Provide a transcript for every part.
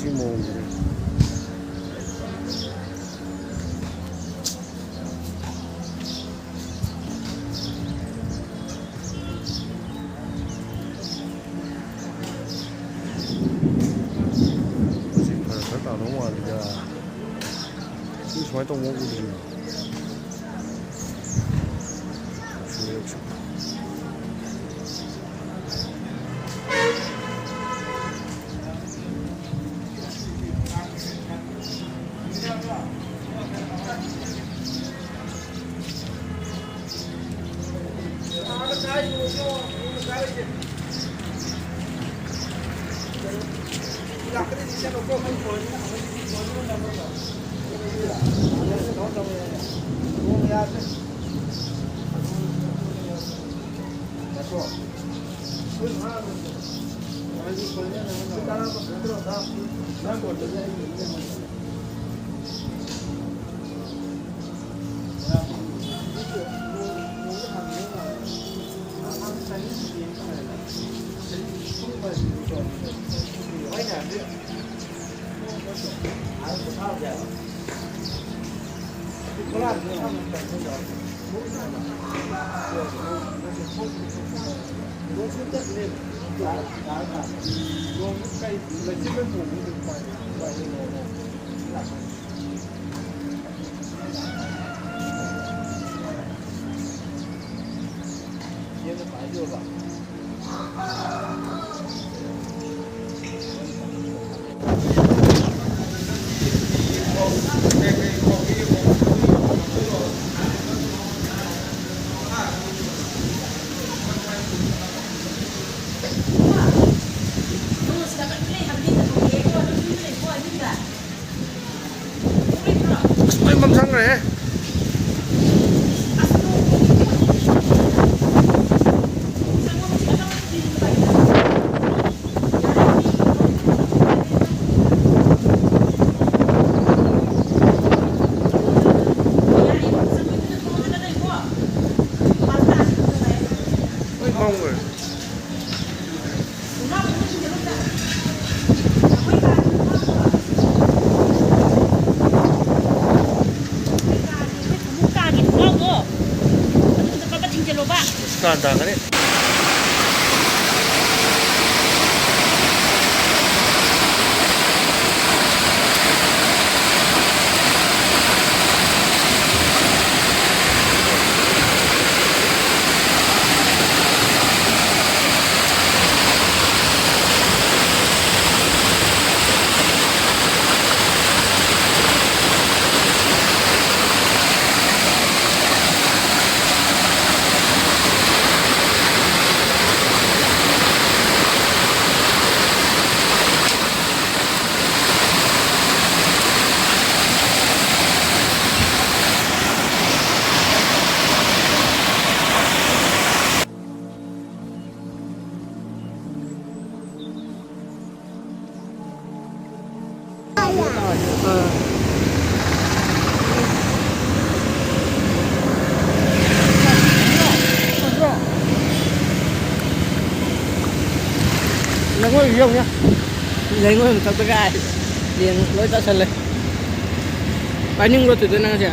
ꯁꯤ ꯃꯑꯣꯡꯁꯤꯅꯦ ꯃꯁꯤ ꯈꯔ ꯇꯥꯗꯧ ꯃꯥꯜꯂꯤꯗ ꯁꯤ ꯁꯨꯃꯥꯏꯅ ꯇꯧꯕ ꯎꯗ꯭ꯔꯤꯅꯣ Rồi mong rồi Kandang ini. Lấy ngôi gì không nhá? Lấy ngôi một cái gai liền lối ta sân lên. Bài nhưng rồi từ từ năng chưa?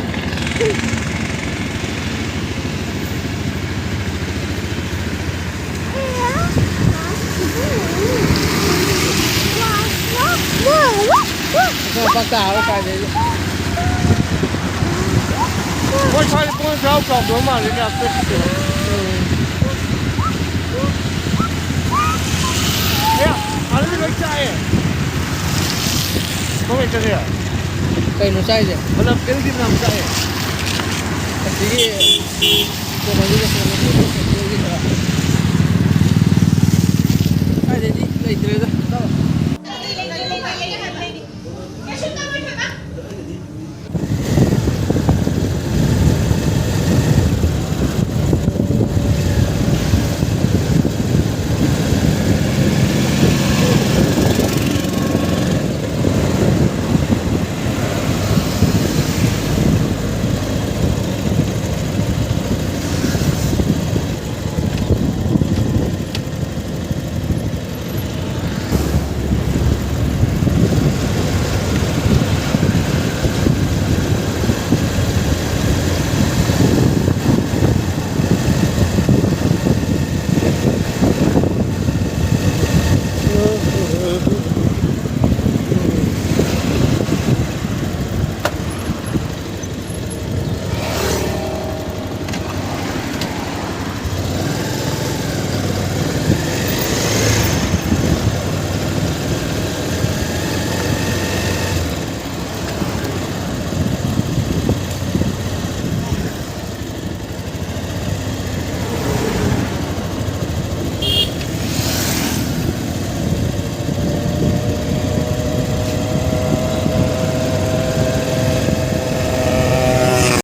Bác tao nó phải đấy. Ôi sao con sao cọp đó mà đi gặp cái gì? Ano yung saya? Kung ito siya? Kayo no size eh? Wala, pero di naman saya. Kasi kung magulas na natin, ay, hindi, na ito.